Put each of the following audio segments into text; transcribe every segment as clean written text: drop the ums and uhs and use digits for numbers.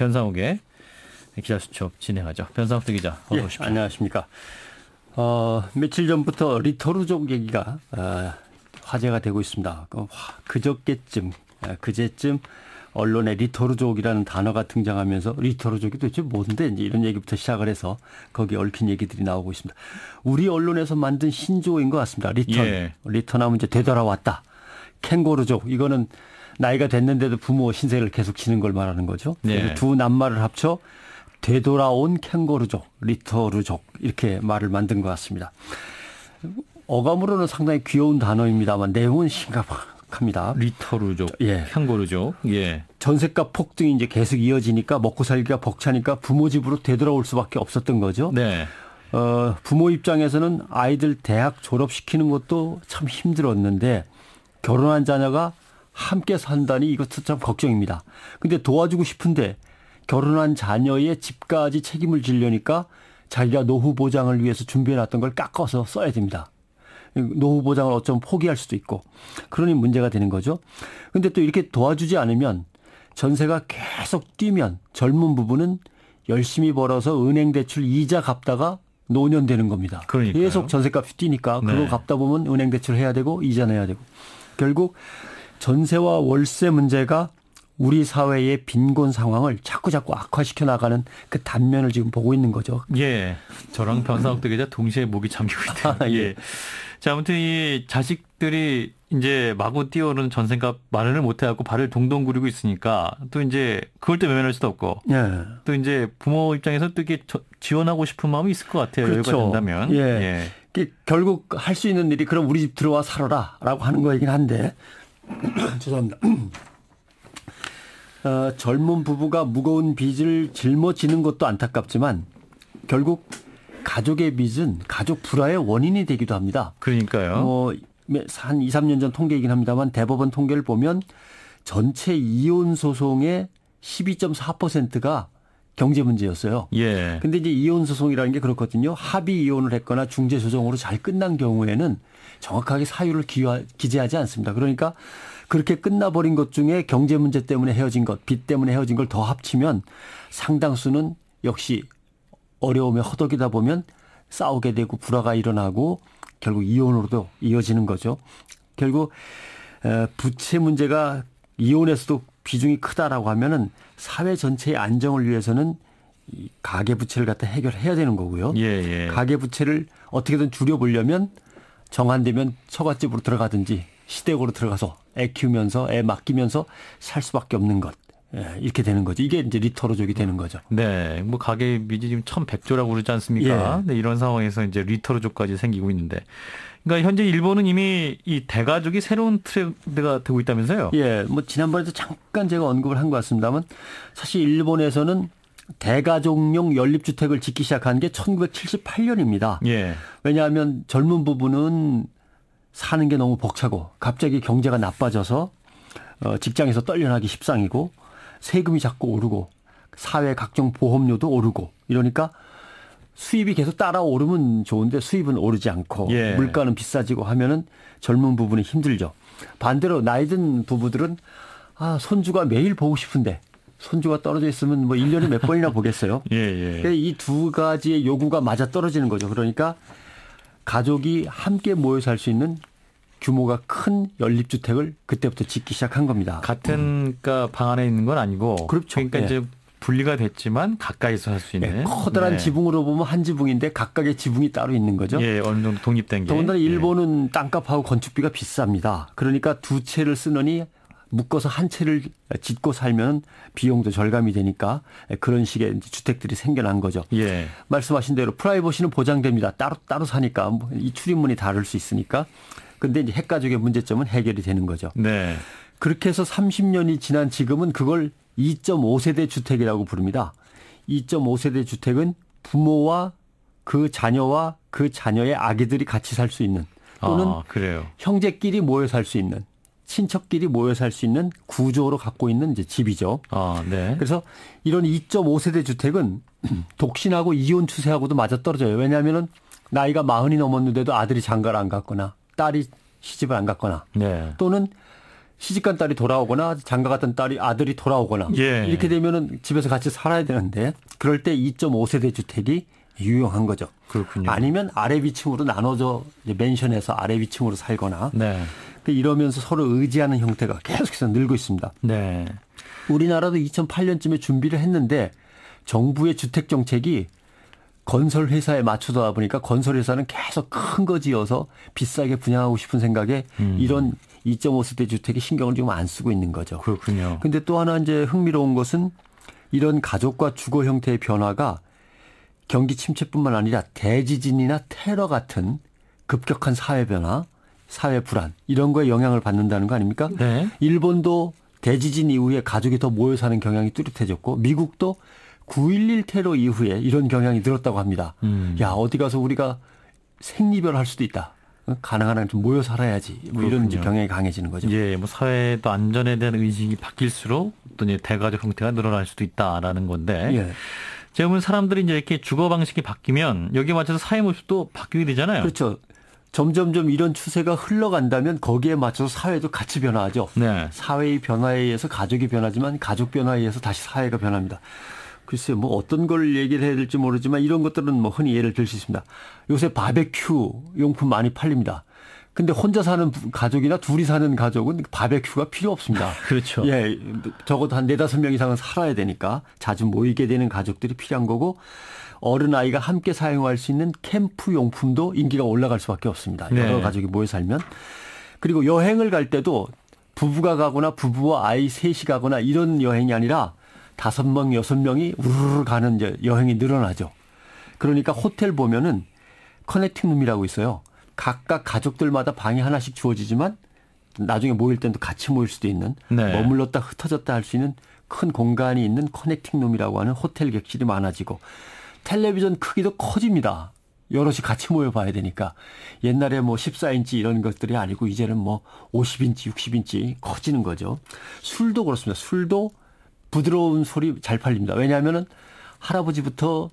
변상욱의 기자수첩 진행하죠. 변상욱 기자, 어서 오십시오. 안녕하십니까. 며칠 전부터 리터루족 얘기가 화제가 되고 있습니다. 그제쯤 언론에 리터루족이라는 단어가 등장하면서 리터루족이 도대체 뭔데 이제 이런 얘기부터 시작을 해서 거기에 얽힌 얘기들이 나오고 있습니다. 우리 언론에서 만든 신조어인 것 같습니다. 리턴하면 이제 되돌아왔다. 캥거루족, 이거는 나이가 됐는데도 부모 신세를 계속 지는 걸 말하는 거죠. 그래서 두 낱말을 합쳐 되돌아온 캥거루족, 리터루족 이렇게 말을 만든 것 같습니다. 어감으로는 상당히 귀여운 단어입니다만 내용은 심각합니다. 리터루족, 캥거루족. 전셋값 폭등이 이제 계속 이어지니까 먹고 살기가 벅차니까 부모 집으로 되돌아올 수밖에 없었던 거죠. 네. 부모 입장에서는 아이들 대학 졸업시키는 것도 참 힘들었는데 결혼한 자녀가 함께 산다니 이것도 참 걱정입니다. 근데 도와주고 싶은데 결혼한 자녀의 집까지 책임을 지려니까 자기가 노후 보장을 위해서 준비해놨던 걸 깎아서 써야 됩니다. 노후 보장을 어쩌면 포기할 수도 있고 그러니 문제가 되는 거죠. 그런데 또 이렇게 도와주지 않으면 전세가 계속 뛰면 젊은 부부는 열심히 벌어서 은행 대출 이자 갚다가 노년되는 겁니다. 그러니까요. 계속 전세값이 뛰니까 그거 갚다 보면 은행 대출 해야 되고 이자 내야 되고 결국 전세와 월세 문제가 우리 사회의 빈곤 상황을 자꾸 악화시켜 나가는 그 단면을 지금 보고 있는 거죠. 예. 저랑 변상욱 기자 동시에 목이 잠기고 있다. 예. 자, 아무튼 이 자식들이 이제 마구 뛰어오르는 전세값 마련을 못 해갖고 발을 동동 구르고 있으니까 또 이제 그걸 또 외면할 수도 없고 또 이제 부모 입장에서 또 이렇게 지원하고 싶은 마음이 있을 것 같아요. 그렇죠. 여유가 된다면. 결국 할 수 있는 일이 그럼 우리 집 들어와 살아라라고 하는 거이긴 한데 죄송합니다. 젊은 부부가 무거운 빚을 짊어지는 것도 안타깝지만 결국 가족의 빚은 가족 불화의 원인이 되기도 합니다. 그러니까요. 한 2, 3년 전 통계이긴 합니다만 대법원 통계를 보면 전체 이혼 소송의 12.4%가 경제 문제였어요. 근데 이제 이혼 소송이라는 게 그렇거든요. 합의 이혼을 했거나 중재 조정으로 잘 끝난 경우에는 정확하게 사유를 기재하지 않습니다. 그러니까 그렇게 끝나버린 것 중에 경제 문제 때문에 헤어진 것, 빚 때문에 헤어진 걸 더 합치면 상당수는 역시 어려움에 허덕이다 보면 싸우게 되고 불화가 일어나고 결국 이혼으로도 이어지는 거죠. 결국 부채 문제가 이혼에서도 비중이 크다라고 하면은 사회 전체의 안정을 위해서는 이 가계 부채를 갖다 해결해야 되는 거고요. 가계 부채를 어떻게든 줄여보려면 정한되면 처갓집으로 들어가든지 시댁으로 들어가서 애 키우면서 애 맡기면서 살 수밖에 없는 것. 이렇게 되는 거죠. 이게 이제 리터루족이 되는 거죠. 네. 뭐 가계 빚이 지금 1,100조라고 그러지 않습니까? 네, 이런 상황에서 이제 리터루족까지 생기고 있는데. 그러니까 현재 일본은 이미 이 대가족이 새로운 트렌드가 되고 있다면서요? 뭐 지난번에도 잠깐 제가 언급을 한 것 같습니다만 사실 일본에서는 대가족용 연립주택을 짓기 시작한 게 1978년입니다. 왜냐하면 젊은 부부는 사는 게 너무 벅차고 갑자기 경제가 나빠져서 직장에서 떨려나기 십상이고 세금이 자꾸 오르고 사회 각종 보험료도 오르고 이러니까 수입이 계속 따라오르면 좋은데 수입은 오르지 않고 물가는 비싸지고 하면은 젊은 부부는 힘들죠. 반대로 나이 든 부부들은 손주가 매일 보고 싶은데 손주가 떨어져 있으면 뭐 1년에 몇 번이나 보겠어요. 이 두 가지의 요구가 맞아 떨어지는 거죠. 그러니까 가족이 함께 모여 살 수 있는 규모가 큰 연립주택을 그때부터 짓기 시작한 겁니다. 같은 방 안에 있는 건 아니고. 그렇죠. 그러니까 이제 분리가 됐지만 가까이서 살 수 있는. 커다란 지붕으로 보면 한 지붕인데 각각의 지붕이 따로 있는 거죠. 어느 정도 독립된 게. 더군다나 일본은 땅값하고 건축비가 비쌉니다. 그러니까 두 채를 쓰느니 묶어서 한 채를 짓고 살면 비용도 절감이 되니까 그런 식의 주택들이 생겨난 거죠. 말씀하신 대로 프라이버시는 보장됩니다. 따로 사니까 이 출입문이 다를 수 있으니까. 근데 이제 핵가족의 문제점은 해결이 되는 거죠. 그렇게 해서 30년이 지난 지금은 그걸 2.5세대 주택이라고 부릅니다. 2.5세대 주택은 부모와 그 자녀와 그 자녀의 아기들이 같이 살 수 있는 또는 형제끼리 모여 살 수 있는 친척끼리 모여 살 수 있는 구조로 갖고 있는 이제 집이죠. 그래서 이런 2.5세대 주택은 독신하고 이혼 추세하고도 맞아떨어져요. 왜냐하면은 나이가 40이 넘었는데도 아들이 장가를 안 갔거나 딸이 시집을 안 갔거나 또는 시집간 딸이 돌아오거나 장가갔던 아들이 돌아오거나 예. 이렇게 되면은 집에서 같이 살아야 되는데 그럴 때 2.5세대 주택이 유용한 거죠. 그렇군요. 아니면 아래 위층으로 나눠져 맨션에서 아래 위층으로 살거나 네. 이러면서 서로 의지하는 형태가 계속해서 늘고 있습니다. 네. 우리나라도 2008년쯤에 준비를 했는데 정부의 주택 정책이 건설 회사에 맞추다 보니까 건설 회사는 계속 큰 거 지어서 비싸게 분양하고 싶은 생각에 이런 2.5세대 주택에 신경을 좀 안 쓰고 있는 거죠. 그렇군요. 근데 또 하나 이제 흥미로운 것은 이런 가족과 주거 형태의 변화가 경기 침체뿐만 아니라 대지진이나 테러 같은 급격한 사회 변화, 사회 불안 이런 거에 영향을 받는다는 거 아닙니까? 네. 일본도 대지진 이후에 가족이 더 모여 사는 경향이 뚜렷해졌고 미국도 9.11 테러 이후에 이런 경향이 늘었다고 합니다. 야, 어디 가서 우리가 생리별할 수도 있다. 가능한 한 좀 모여 살아야지. 뭐 이런 경향이 강해지는 거죠. 예, 뭐 사회도 안전에 대한 의식이 바뀔수록 또 이제 대가족 형태가 늘어날 수도 있다라는 건데. 예. 제가 보면 사람들이 이제 이렇게 주거 방식이 바뀌면 여기에 맞춰서 사회 모습도 바뀌게 되잖아요. 그렇죠. 점점점 이런 추세가 흘러간다면 거기에 맞춰서 사회도 같이 변화하죠. 네. 사회의 변화에 의해서 가족이 변하지만 가족 변화에 의해서 다시 사회가 변합니다. 글쎄요, 뭐 어떤 걸 얘기를 해야 될지 모르지만 이런 것들은 뭐 흔히 예를 들 수 있습니다. 요새 바베큐 용품 많이 팔립니다. 근데 혼자 사는 가족이나 둘이 사는 가족은 바베큐가 필요 없습니다. 그렇죠. 예, 적어도 한 4-5명 이상은 살아야 되니까 자주 모이게 되는 가족들이 필요한 거고 어른 아이가 함께 사용할 수 있는 캠프 용품도 인기가 올라갈 수밖에 없습니다. 여러 네. 가족이 모여 살면. 그리고 여행을 갈 때도 부부가 가거나 부부와 아이 셋이 가거나 이런 여행이 아니라 5명, 6명이 우르르 가는 이제 여행이 늘어나죠. 그러니까 호텔 보면은 커넥팅룸이라고 있어요. 각각 가족들마다 방이 하나씩 주어지지만 나중에 모일 때도 같이 모일 수도 있는 네. 머물렀다 흩어졌다 할 수 있는 큰 공간이 있는 커넥팅룸이라고 하는 호텔 객실이 많아지고 텔레비전 크기도 커집니다. 여럿이 같이 모여봐야 되니까. 옛날에 뭐 14인치 이런 것들이 아니고 이제는 뭐 50인치, 60인치 커지는 거죠. 술도 그렇습니다. 술도 부드러운 술이 잘 팔립니다. 왜냐하면은 할아버지부터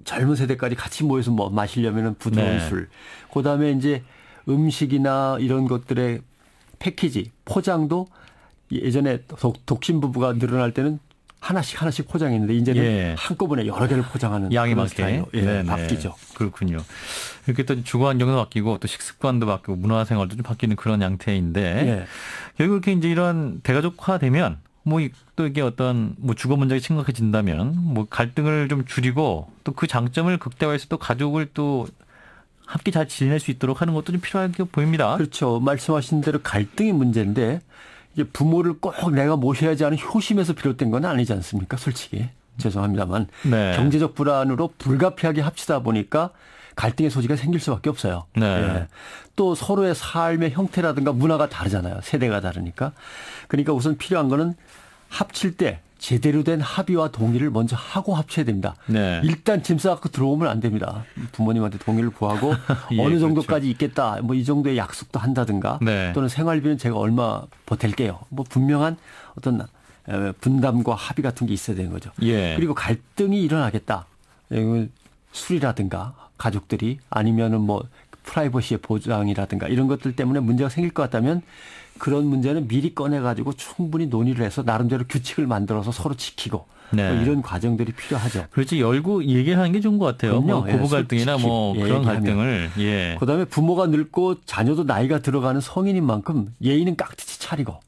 젊은 세대까지 같이 모여서 뭐 마시려면은 부드러운 네. 술. 그다음에 이제 음식이나 이런 것들의 패키지, 포장도 예전에 독신 부부가 늘어날 때는 하나씩 포장했는데 이제는 예. 한꺼번에 여러 개를 포장하는 양이 그런 많게 스타일로 예, 바뀌죠. 그렇군요. 이렇게 또 주거 환경도 바뀌고 또 식습관도 바뀌고 문화생활도 좀 바뀌는 그런 양태인데 예. 결국 이렇게 이제 이런 대가족화되면 뭐 또 이게 어떤 뭐 주거 문제가 심각해진다면 뭐 갈등을 좀 줄이고 또 그 장점을 극대화해서 또 가족을 또 함께 잘 지낼 수 있도록 하는 것도 좀 필요하게 보입니다. 그렇죠. 말씀하신 대로 갈등이 문제인데 이제 부모를 꼭 내가 모셔야지 하는 효심에서 비롯된 건 아니지 않습니까? 솔직히. 죄송합니다만. 네. 경제적 불안으로 불가피하게 합치다 보니까 갈등의 소지가 생길 수밖에 없어요. 네. 예. 또 서로의 삶의 형태라든가 문화가 다르잖아요. 세대가 다르니까. 그러니까 우선 필요한 거는 합칠 때 제대로 된 합의와 동의를 먼저 하고 합쳐야 됩니다. 네. 일단 짐 싸갖고 들어오면 안 됩니다. 부모님한테 동의를 구하고 예, 어느 정도까지 그렇죠. 있겠다. 뭐 이 정도의 약속도 한다든가 네. 또는 생활비는 제가 얼마 보탤게요. 뭐 분명한 어떤 분담과 합의 같은 게 있어야 되는 거죠. 예. 그리고 갈등이 일어나겠다. 술이라든가 가족들이 아니면은 뭐 프라이버시의 보장이라든가 이런 것들 때문에 문제가 생길 것 같다면 그런 문제는 미리 꺼내가지고 충분히 논의를 해서 나름대로 규칙을 만들어서 서로 지키고 네. 뭐 이런 과정들이 필요하죠. 그렇지 열고 얘기하는 게 좋은 것 같아요. 뭐 예, 부부 갈등이나 뭐 솔직히 그런 얘기하면. 갈등을. 예. 그다음에 부모가 늙고 자녀도 나이가 들어가는 성인인 만큼 예의는 깍듯이 차리고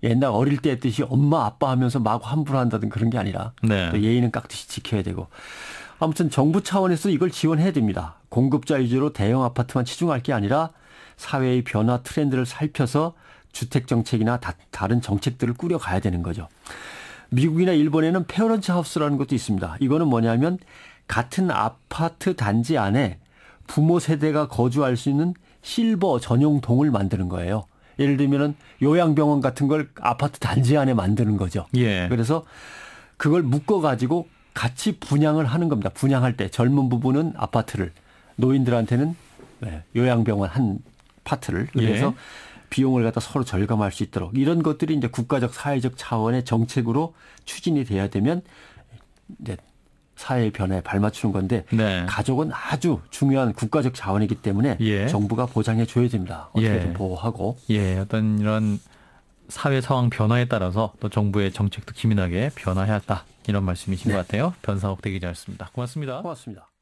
옛날 어릴 때 했듯이 엄마 아빠 하면서 마구 함부로 한다든 그런 게 아니라 네. 또 예의는 깍듯이 지켜야 되고 아무튼 정부 차원에서 이걸 지원해야 됩니다. 공급자 위주로 대형 아파트만 치중할 게 아니라 사회의 변화 트렌드를 살펴서 주택 정책이나 다른 정책들을 꾸려가야 되는 거죠. 미국이나 일본에는 페어런트 하우스라는 것도 있습니다. 이거는 뭐냐면 같은 아파트 단지 안에 부모 세대가 거주할 수 있는 실버 전용 동을 만드는 거예요. 예를 들면은 요양병원 같은 걸 아파트 단지 안에 만드는 거죠. 예. 그래서 그걸 묶어가지고 같이 분양을 하는 겁니다. 분양할 때 젊은 부부는 아파트를 노인들한테는 요양병원 한 파트를 그래서 예. 비용을 갖다 서로 절감할 수 있도록 이런 것들이 이제 국가적 사회적 차원의 정책으로 추진이 돼야 되면 이제 사회의 변화에 발맞추는 건데 네. 가족은 아주 중요한 국가적 자원이기 때문에 예. 정부가 보장해 줘야 됩니다. 어떻게든 예. 보호하고. 예. 어떤 이런 사회 상황 변화에 따라서 또 정부의 정책도 기민하게 변화해야 한다. 이런 말씀이신 것 같아요. 변상욱 대기자였습니다. 고맙습니다. 고맙습니다.